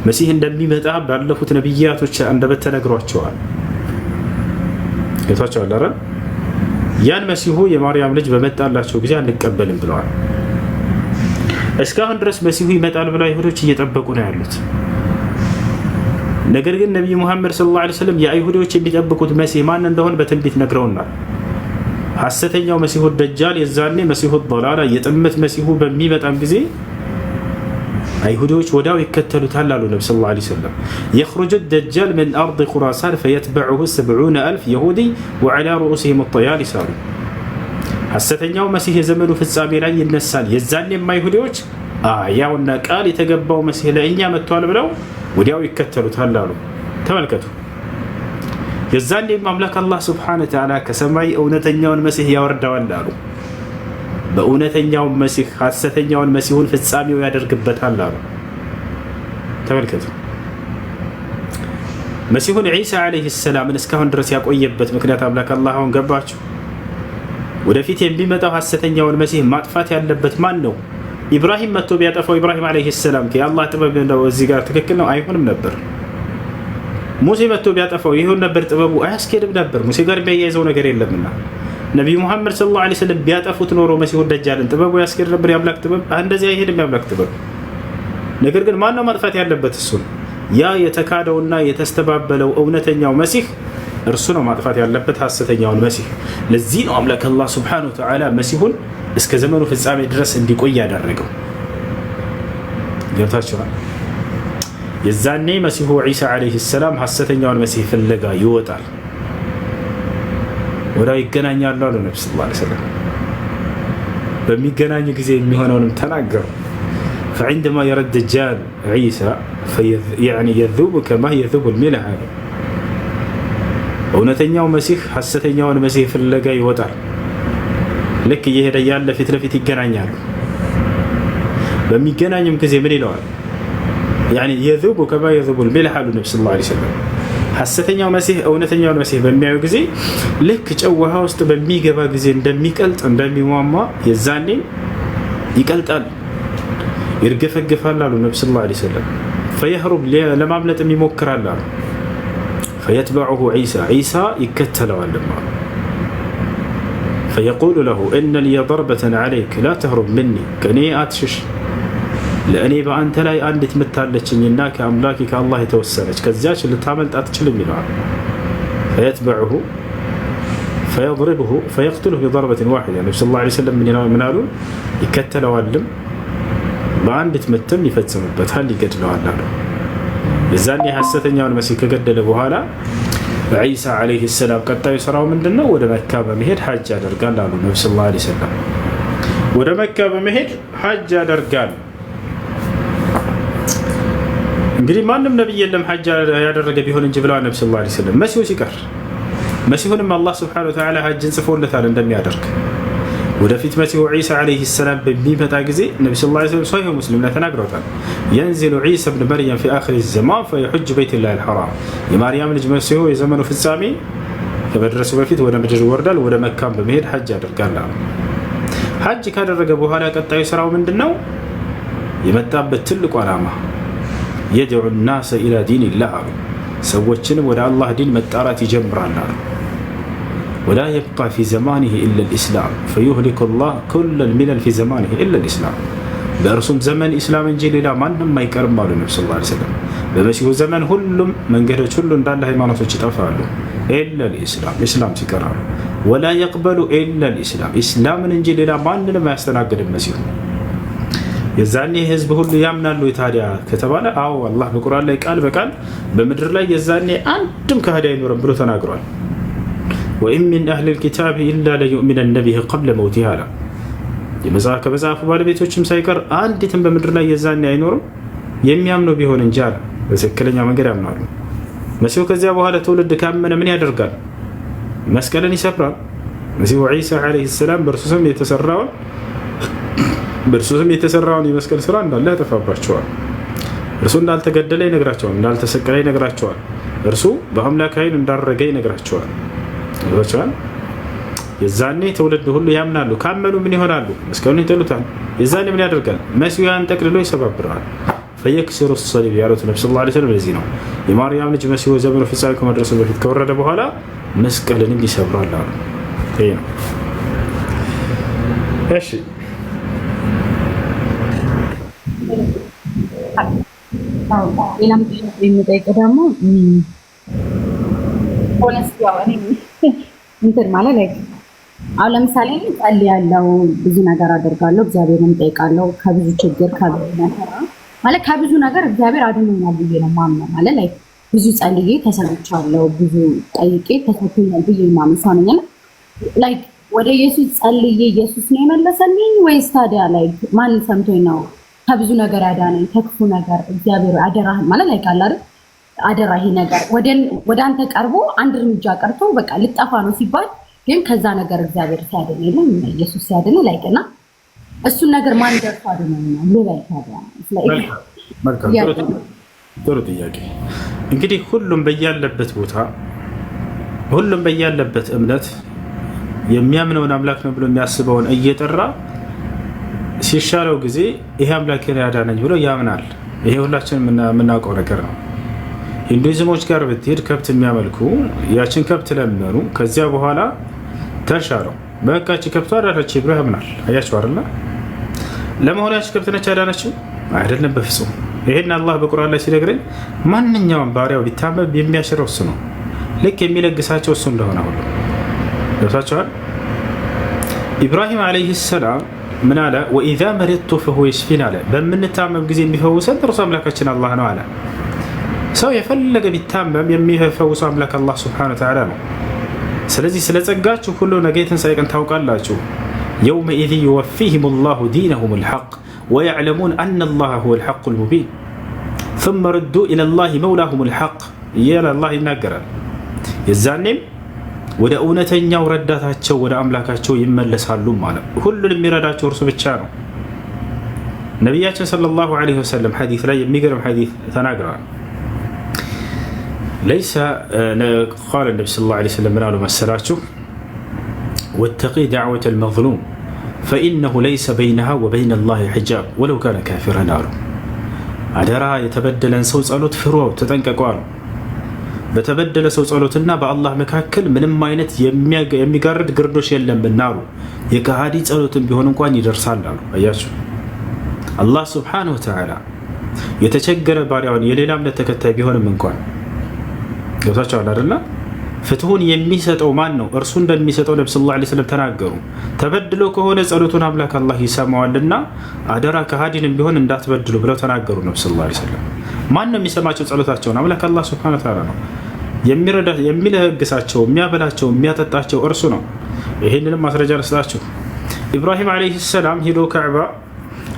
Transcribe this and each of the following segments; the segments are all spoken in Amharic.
መሲህ እንደሚመጣ ባለፉት ነብያቶች አንደበት ተነግሯቸዋል። ጌታቸው አላረ ያን መሲሁ የማርያም ልጅ በመጣላቸው ጊዜ አንቀበልም ብለዋል። እስካሁን ድረስ መሲሁ ይመጣል ብለው አይሁዶች እየጠበቁ ነው ያሉት። ነገር ግን ነብዩ መሐመድ ሰለላሁ ዐለይሂ ወሰለም የአይሁዶች የሚጠብቁት መሲህ ማን እንደሆነ በትንቢት ነግረውናል። ሐሰተኛው መሲሁ ደጃል የዛኔ መሲሁ ዶላላ የጥመት መሲሁ በሚመጣም ጊዜ አይሁዶች ወዳው ይከተሉታል አሉ ነብዩ ሰለላሁ ዐለይሂ ወሰለም። يخرج الدجال من أرض خراسان فيتبعه 70,000 يهودي وعلى رؤوسهم الطيالس አሉ። ሐሰተኛው መሲህ የዘመኑ ፍጻሜ ላይ ይነሳል። የዛኔም አይሁዶች ያውና ቃል የተገባው መሲህ ለእኛ መጥቷል ብለው ወዲያው ይከተሉታል አሉ። ተመልከቱ። የዛኔም አምላክ አላህ ሱብሓነሁ ወተዓላ ከሰማይ እውነተኛውን መሲህ ያወርደዋል አሉ። በእውነተኛው መሲህ ሐሰተኛውን መሲሁን ፍጻሜው ያደርግበታል አሉ። ተመልከቱ። መሲሁን ዒሳ ዓለይሂ ሰላምን እስካሁን ድረስ ያቆየበት ምክንያት አምላክ አላህ አሁን ገባችሁ? ወደፊት የሚመጣው ሐሰተኛውን መሲህ ማጥፋት ያለበት ማን ነው? ኢብራሂም መጥቶ ቢያጠፋው ኢብራሂም ዓለይሂ ሰላም የአላህ ጥበብ ነው እዚህ ጋር ትክክል ነው አይሆንም ነበር። ሙሴ መጥቶ ቢያጠፋው ይሁን ነበር ጥበቡ አያስኬድም ነበር። ሙሴ ጋር የሚያያይዘው ነገር የለምና ነብዩ መሐመድ ሰለላሁ ዐለይሂ ወሰለም ቢያጠፉት ኖሮ መሲሁ ደጃልን ጥበቡ ያስኬድ ነበር። የአምላክ ጥበብ እንደዚህ አይሄድም የአምላክ ጥበብ። ነገር ግን ማን ነው ማጥፋት ያለበት? እሱ ያ የተካደውና የተስተባበለው እውነተኛው መሲህ እርሱ ነው ማጥፋት ያለበት ሐሰተኛውን መሲህ። ለዚህ ነው አምላክ አላህ ሱብሓነሁ ወተዓላ መሲሁን እስከ ዘመኑ ፍጻሜ ድረስ እንዲቆይ ያደረገው። ገብታችኋል? የዛኔ መሲሁ ዒሳ ዓለይሂ ሰላም ሐሰተኛውን መሲህ ፍለጋ ይወጣል። ወዳው ይገናኛሉ አሉ ነብዩ ሰለላሁ ዐለይሂ ወሰለም። በሚገናኙ ጊዜ የሚሆነውንም ተናገሩ። فعندما يرى الدجال عيسى يعني يذوب كما يذوب الملح. እውነተኛው መሲህ ሐሰተኛውን መሲህ ፍለጋ ይወጣል። ልክ እየሄደ ያለ ፊት ለፊት ይገናኛሉ። በሚገናኙም ጊዜ ምን ይለዋል? يعني يذوب كما يذوب الملح አሉ ነብዩ ሰለላሁ ዐለይሂ ወሰለም። ሐሰተኛው መሲህ እውነተኛውን መሲህ በሚያዩ ጊዜ ልክ ጨው ውሃ ውስጥ በሚገባ ጊዜ እንደሚቀልጥ እንደሚሟሟ የዛኔ ይቀልጣል፣ ይርገፈገፋል አሉ ነብዩ ሰለላሁ ዐለይሂ ወሰለም። فيهرب ለማምለጥም ይሞክራል አሉ። فيتبعه عيسى يكتلوا علمه فيقول له إن لي ضربة عليك لا تهرب مني كني أتشش لأني بأنت لا أنت متالتشني إنك أملاكي كالله يتوسلك كزاش اللي تعملت أتشلم منه. فيتبعه فيضربه فيقتله بضربة واحدة. النبي صلى الله عليه وسلم من قالوا يكتلوا علم بأنت متم يفتسم بتهل يقتلوا علم. የዛኔ ሐሰተኛውን መሲህ ከገደለ በኋላ ዒሳ ዓለይሂ ሰላም ቀጣዩ ስራው ምንድነው? ወደ መካ በመሄድ ሐጅ ያደርጋል አሉ ነብዩ ሰለላሁ ዐለይሂ ወሰለም። ወደ መካ በመሄድ ሐጅ ያደርጋል። እንግዲህ ማንም ነብይ የለም ሐጅ ያደረገ ቢሆን እንጂ ብለዋል ነብዩ ሰለላሁ ዐለይሂ ወሰለም። መሲሁ ሲቀር መሲሁንም አላህ ሱብሓነሁ ወተዓላ ሐጅን ጽፎለታል እንደሚያደርግ። ወደፊት መሲሁ ዒሳ ዓለይሂ ሰላም በሚመጣ ጊዜ ነብዩ ሰለላሁ ዐለይሂ ወሰለም ሶሒህ ሙስሊም ላይ ተናግረውታል። ينزل عيسى ابن مريم في آخر الزمان فيحج بيت الله الحرام. የማርያም ልጅ መሲሁ የዘመኑ ፍጻሜ ከመድረሱ በፊት ወደ ምድር ይወርዳል፣ ወደ መካም በመሄድ ሐጅ ያደርጋል። ሐጅ ካደረገ በኋላ ቀጣዩ ስራው ምንድነው? የመጣበት ትልቁ ዓላማ يدعو الناس إلى دين الله አሉ። ሰዎችንም ወደ አላህ ዲን መጣራት ይጀምራል አሉ። ولا يبقى في زمانه إلا الإسلام فيهلك الله كل الملل في زمانه إلا الإسلام. በእርሱም ዘመን ኢስላም እንጂ ሌላ ማንም አይቀርም አሉ ነብዩ ሰለላሁ ዐለይሂ ወሰለም። በመሲሁ ዘመን ሁሉም መንገዶች ሁሉ እንዳለ ሃይማኖቶች ይጠፋሉ ኢላ الإسلام ኢስላም ሲቀራሉ። ولا يقبل إلا الإسلام ኢስላምን እንጂ ሌላ ማንንም አያስተናግድም መሲሁ። የዛኔ ህዝብ ሁሉ ያምናሉ ታዲያ ከተባለ አዎ አላህ በቁርአን ላይ ቃል በቃል በምድር ላይ የዛኔ አንድም ከሃዲ አይኖርም ብሎ ተናግሯል። وإن من أهل الكتاب إلا ليؤمنن به قبل موته አለ። ከመጽሐፉ ባለቤቶችም ሳይቀር አንዲትም በምድር ላይ የዛኔ አይኖርም የሚያምኑ ቢሆን እንጂ አለ። በትክክለኛ መንገድ ያምናሉ። መሲሁ ከዚያ በኋላ ትውልድ ካመነ ምን ያደርጋል? መስቀልን ይሰብራል። መሲሁ ዒሳ ዓለይሂ ሰላም በእርሱ ስም የተሰራውን የመስቀል ስራ እንዳለ ያጠፋባቸዋል። እርሱ እንዳልተገደለ ይነግራቸዋል፣ እንዳልተሰቀለ ይነግራቸዋል። እርሱ በአምላክ ኃይል እንዳረገ ይነግራቸዋል። የዛኔ ትውልድ ሁሉ ያምናሉ። ካመኑ ምን ይሆናሉ? መስቀሉን ይጥሉታል። የዛኔ ምን ያደርጋል? መሲሁ ያን ጠቅልሎ ይሰባብራል። ፈየክሲሩ ሰሊብ ያሉት ነቢ ሰለላሁ ዐለይሂ ወሰለም ለዚህ ነው። የማርያም ልጅ መሲሁ ዘመኑ ፍጻሜ ከመድረሱ በፊት ከወረደ በኋላ መስቀልንም ይሰብራል አሉ። ይሄ ነው። እሺ ሌላም የሚጠይቅ ደግሞ ሆነስቲ እንትን ማለት ላይ አሁን ለምሳሌ ጸልያለሁ፣ ብዙ ነገር አደርጋለሁ፣ እግዚአብሔርን እጠይቃለሁ ከብዙ ችግር ከብዙ መከራ ማለት ከብዙ ነገር እግዚአብሔር አድኖኛል ብዬ ነው የማምነው። ማለት ላይ ብዙ ጸልዬ ተሰምቻለሁ፣ ብዙ ጠይቄ ተሰጥቶኛል ብዬ የማምን ሰው ነኝ። ላይ ወደ ኢየሱስ ጸልዬ ኢየሱስ ነው የመለሰልኝ ወይስ ታዲያ ላይ ማን ሰምቶኝ ነው ከብዙ ነገር ያዳነኝ? ከክፉ ነገር እግዚአብሔር አደራህ ማለት ላይ ቃል አይደል አደራ ይሄ ነገር ወደ አንተ ቀርቦ አንድ እርምጃ ቀርቶ በቃ ልጠፋ ነው ሲባል ግን ከዛ ነገር እግዚአብሔር ሲያድን የለም ኢየሱስ ሲያድን ላይቀና እሱን ነገር ማን ደርሶ አድነኝ ነው ልበል ታዲያ? ጥሩ ጥያቄ። እንግዲህ ሁሉም በያለበት ቦታ ሁሉም በያለበት እምነት የሚያምነውን አምላክ ነው ብሎ የሚያስበውን እየጠራ ሲሻለው ጊዜ ይሄ አምላክ ያዳነኝ ብሎ ያምናል። ይሄ ሁላችንም የምናውቀው ነገር ነው። ሂንዱይዝሞች ጋር ብትሄድ ከብት የሚያመልኩ ያችን ከብት ለመኑ፣ ከዚያ በኋላ ተሻለው በቃ እቺ ከብቷ አዳነች ብሎ ያምናል። አያችሁ አይደል? ለመሆኑ ያቺ ከብት ነች ያዳነችው? አይደለም፣ በፍጹም። ይሄን አላህ በቁርአን ላይ ሲነግረኝ ማንኛውም ባሪያው ቢታመም የሚያሽረው እሱ ነው፣ ልክ የሚለግሳቸው እሱ እንደሆነ ሁሉ ደርሳችኋል። ኢብራሂም ዓለይሂ ሰላም ምን አለ? ወኢዛ መሪድቱ ፈሁወ የሽፊን አለ። በምንታመም ጊዜ የሚፈውሰን እርሱ አምላካችን አላህ ነው አለ። ሰው የፈለገ ቢታመም የሚፈውሰው አምላክ አላህ ሱብሓነሁ ወተዓላ ነው። ስለዚህ ስለ ጸጋችሁ ሁሉ ነገ የትንሣኤ ቀን ታውቃላችሁ። የውመኢዝ ዩወፊሂሙ ላሁ ዲነሁም ልሐቅ ወየዕለሙን አነ ላህ ሁወ ልሐቁ ልሙቢን ثመ ሩዱ ኢለላሂ መውላሁም ልሐቅ እያለ አላህ ይናገራል። የዛኔም ወደ እውነተኛው ረዳታቸው ወደ አምላካቸው ይመለሳሉ ማለት። ሁሉን የሚረዳቸው እርሱ ብቻ ነው። ነቢያችን ሰለላሁ ዐለይሂ ወሰለም ሐዲስ ላይ የሚገርም ሐዲስ ተናግረዋል። ለይሰ ቃለ ነቢ ሰለላሁ ዐለይሂ ወሰለም ምን አሉ መሰላችሁ? ወተቂ ዳዕወተ ልመዝሉም ፈኢነሁ ለይሰ በይነሃ ወበይነ ላሂ ሒጃብ ወለው ካነ ካፊረን አሉ። አደራ የተበደለን ሰው ጸሎት ፍሩ፣ ተጠንቀቁ አሉ። በተበደለ ሰው ጸሎትና በአላህ መካከል ምንም አይነት የሚጋርድ ግርዶሽ የለምና አሉ። የከሃዲ ጸሎትን ቢሆን እንኳን ይደርሳል አሉ። አያችሁ፣ አላህ ሱብሓነሁ ወተዓላ የተቸገረ ባሪያውን የሌላ እምነት ተከታይ ቢሆንም እንኳን ገብታችኋል አይደለ? ፍትሁን የሚሰጠው ማን ነው? እርሱ እንደሚሰጠው ነቢ ሰለላሁ ዐለይሂ ወሰለም ተናገሩ። ተበድሎ ከሆነ ጸሎቱን አምላክ አላህ ይሰማዋልና አደራ ከሃዲንም ቢሆን እንዳትበድሉ ብለው ተናገሩ ነቢ ሰለላሁ ዐለይሂ ወሰለም። ማን ነው የሚሰማቸው ጸሎታቸውን? አምላክ አላህ ሱብሓነሁ ወተዓላ ነው። የሚለግሳቸው፣ የሚያበላቸው፣ የሚያጠጣቸው እርሱ ነው። ይህንንም ማስረጃ ልስጣችሁ። ኢብራሂም ዓለይሂ ሰላም ሂዶ ካዕባ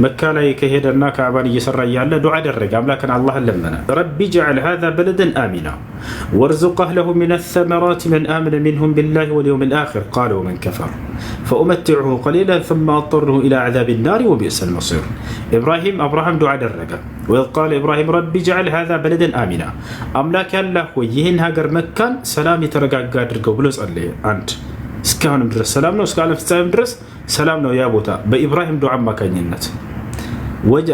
መካ ላይ ከሄደና ካዕባን እየሰራ እያለ ዱዓ አደረገ። አምላክን አላህን ለመነ። ረቢ ጅዐል ሃዛ በለደን አሚና ወርዙቅ አህለሁ ሚነ ሰመራት መን አመነ ሚንሁም ቢላሂ ወልየውሚል አኺር ቃለ ወመን ከፈር ፈኡመቲዑሁ ቀሊለን ሱመ አضطረሁ ኢላ ዐዛቢ ናሪ ወቢእሰል መሲር። አብርሃም ዱዓ አደረገ። ወኢዝ ቃለ ኢብራሂም ረቢ ጅዐል ሃዛ በለደን አሚና፣ አምላክ ያላህ ሆይ ይህን ሀገር መካን ሰላም የተረጋጋ አድርገው ብሎ ጸለየ። አንድ እስካሁንም ድረስ ሰላም ነው፣ እስከ ዓለም ፍጻሜም ድረስ ሰላም ነው ያ ቦታ በኢብራሂም ዱዓ አማካኝነት።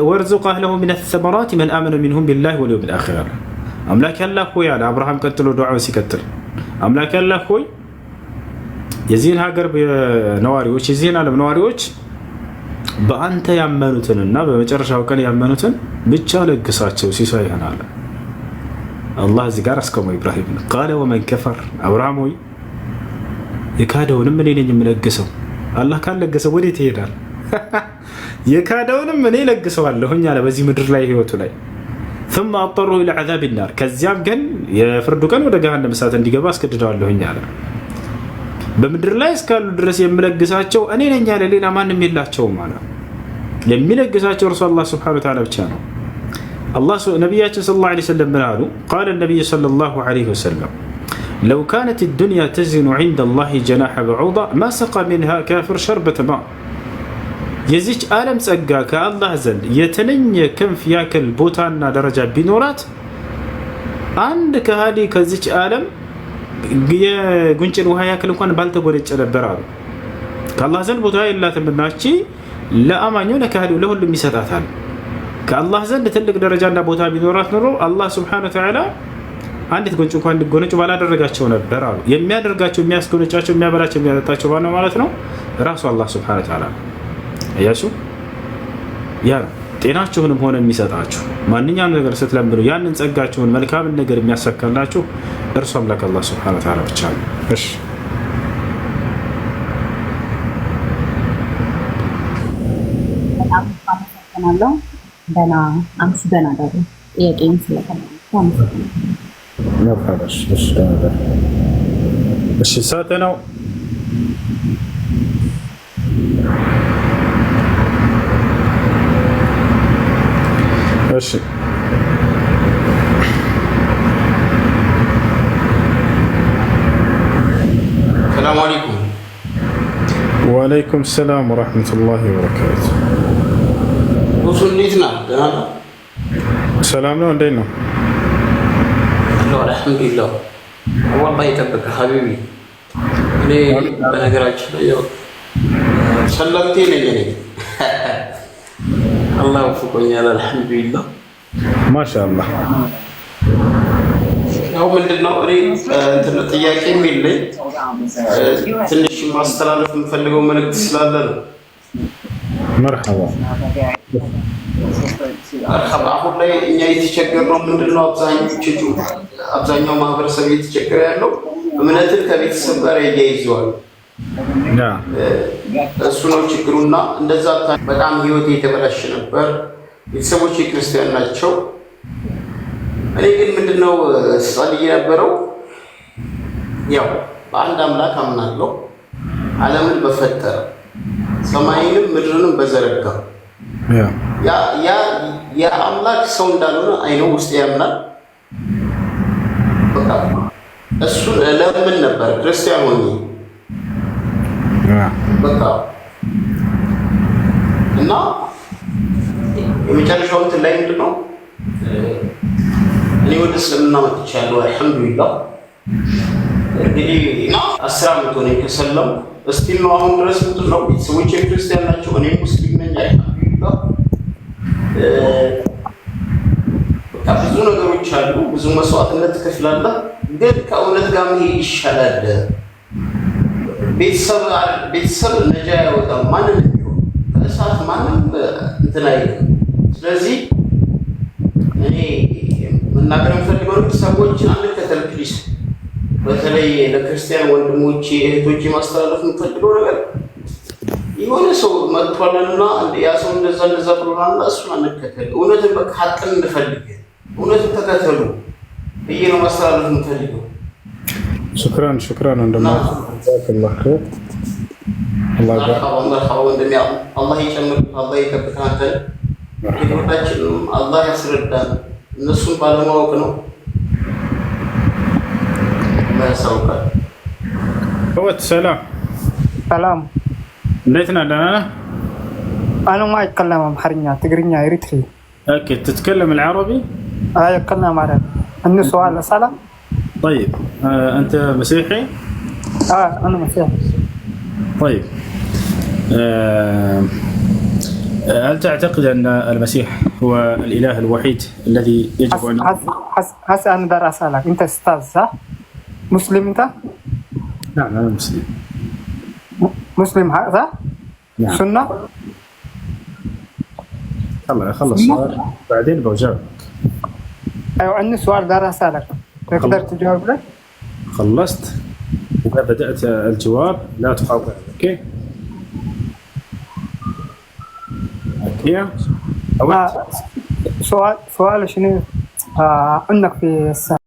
ወርዙቅ አህለሁ ሚነ ሰመራት መን አመነ ሚንሁም ቢላሂ ወልየውሚል አኺር አለ። አምላክ ያላህ ሆይ አለ አብርሃም። ቀጥሎ ዱዓውን ሲቀጥል አምላክ ያላህ ሆይ የዚህን ሀገር ነዋሪዎች፣ የዚህን ዓለም ነዋሪዎች በአንተ ያመኑትንና በመጨረሻው ቀን ያመኑትን ብቻ ለግሳቸው ሲሳይ ይሆናል። አላህ እዚህ ጋር አስቆመው ኢብራሂም። ቃለ ወመን ከፈር፣ አብርሃም ሆይ የካደውንም እኔ ነኝ የምለግሰው። አላህ ካልለገሰው ወዴት ይሄዳል? የካደውንም እኔ ለግሰዋለሁኝ አለ በዚህ ምድር ላይ ህይወቱ ላይ። ثم اضطره الى عذاب النار፣ ከዚያም ግን የፍርዱ ቀን ወደ ገሃነም እሳት እንዲገባ አስገድደዋለሁኝ አለ። በምድር ላይ እስካሉ ድረስ የምለግሳቸው እኔ ነኝ አለ፣ ሌላ ማንም የላቸውም አለ። የሚለግሳቸው እርሱ አላህ ሱብሓነሁ ወተዓላ ብቻ ነው። ነቢያችን ሰለላሁ ዐለይሂ ወሰለም ምን አሉ? ቃለ ነቢዩ ሰለላሁ ዐለይሂ ወሰለም ለው ካነት ዱንያ ተዝኑ ዐንደ ላሂ ጀናሐ በዑዳ ማ ሰቃ ሚንሃ ካፊር ሸርበተ ማ። የዚች ዓለም ጸጋ ከአላህ ዘንድ የትንኝ ክንፍ ያክል ቦታና ደረጃ ቢኖራት አንድ ከሃዲ ከዚች ዓለም የጉንጭን ውሃ ያክል እንኳን ባልተጎነጨ ነበር አሉ። ከአላህ ዘንድ ቦታ የላትምና እቺ ለአማኙ ለካሃዲው ለሁሉም ይሰጣታል። ከአላህ ዘንድ ትልቅ ደረጃና ቦታ ቢኖራት ኖሮ አላህ ሱብሓነሁ ወተዓላ አንዲት ጉንጭ እንኳን እንዲጎነጩ ባላደረጋቸው ነበር አሉ። የሚያደርጋቸው የሚያስጎነጫቸው የሚያበላቸው የሚያጠጣቸው ማነው ማለት ነው? ራሱ አላህ ሱብሓነሁ ወተዓላ ነው። እያችሁ ያ ጤናችሁንም ሆነ የሚሰጣችሁ ማንኛውም ነገር ስትለምኑ ያንን ጸጋችሁን መልካምን ነገር የሚያሳካላችሁ እርሱ አምላክ አላህ ሱብሓነሁ ወተዓላ ብቻ ነው። እሺ አመሰግናለሁ። ደህና አምሽ ደህና ደሩ ጥያቄን ስለተመለሰ እሺ ሰዓት ነው። እሺ ሰላም አለይኩም። ወአለይኩም ሰላም ወራህመቱላሂ ወበረካቱ። ሁሱ እንዴት ነህ? ደህና ነህ? ሰላም ነው። እንዴት ነው? አልሐምዱሊላህ። አላህ ይጠብቅህ ሀቢቢ። እኔ በነገራችን ላይ ያው ሰለምቴ ነኝ እኔ አላህ ወፍቆኛል። አልሐምዱሊላህ ማሻአላህ። ያው ምንድነው እኔ እንትን ጥያቄ የሚለኝ ትንሽ ማስተላለፍ የምፈልገው መልእክት ስላለ ነው። መርሐባ አሁን ላይ እኛ የተቸገርነው ምንድነው? አብዛኛው ማህበረሰብ እየተቸገረ ያለው እምነትን ከቤተሰብ ጋር እያይዘዋል። እሱ ነው ችግሩና እንደዛ በጣም ህይወት የተበላሸ ነበር። ቤተሰቦች ክርስቲያን ናቸው። እኔ ግን ምንድነው ጸልዬ የነበረው ያው በአንድ አምላክ አምናለሁ፣ ዓለምን በፈጠረ ሰማይንም ምድርንም በዘረጋ ያ አምላክ ሰው እንዳልሆነ አይነው ውስጥ ያምናል። በቃ እሱን ለምን ነበር ክርስቲያን ሆኜ በቃ እና የመጨረሻው እንትን ላይ ምንድነው እኔ ወደ እስልምና መጥቻለሁ። አልሐምዱሊላህ እንግዲህ እና 10 ዓመት ሆነ ከሰለም እስቲል ነው አሁን ድረስ ምንድነው ቤተሰቦቼ ክርስቲያን ናቸው፣ እኔ ሙስሊም ነኝ። አልሐምዱሊላህ በቃ ብዙ ነገሮች አሉ፣ ብዙ መስዋዕትነት ትከፍላለህ፣ ግን ከእውነት ጋር መሄድ ይሻላል። ቤተሰብ ነጃ ያወጣል። ማንም ቢሆን ከእሳት ማንም እንትን አይልም። ስለዚህ እኔ መናገር የምፈልገው ሰዎችን አንከተል ፕሊስ። በተለይ ለክርስቲያን ወንድሞቼ እህቶቼ ማስተላለፍ የምፈልገው ነገር የሆነ ሰው መጥቷልና ያ ሰው እንደዛ ብሎናልና እሱን አንከተል። እውነትን በቃ ሀቅን እንፈልግ፣ እውነትን ተከተሉ ብዬ ነው ማስተላለፍ የምፈልገው። ሹክራን አላህ ይጨምር፣ አላህ ይጠብቅህ። አንተን ህይወታችንም አላህ ያስረዳን። እነሱን ባለማወቅ ነው ያሳውቃል። ሰላም እንዴት ነህ? ደህና ነህ? أنا ما أتكلم بحرية تقرينيا إريتري. أوكي تتكلم العربي؟ أتكلم عربي. عندي سؤال أسأله؟ طيب أنت مسيحي؟ أنا مسيحي. طيب هل تعتقد أن المسيح هو الإله الوحيد الذي يجب أن هسه أنا دار أسألك، أنت أستاذ صح؟ مسلم أنت؟ نعم أنا مسلم. مسلم هذا؟ نعم. سنة؟ خلص السؤال بعدين بجاوبك. أيوة عندي سؤال دار أسألك، تقدر تجاوب له؟ خلصت؟ إذا بدأت الجواب لا تقاطعني، أوكي؟ أوكي؟ سؤال شنو عندك في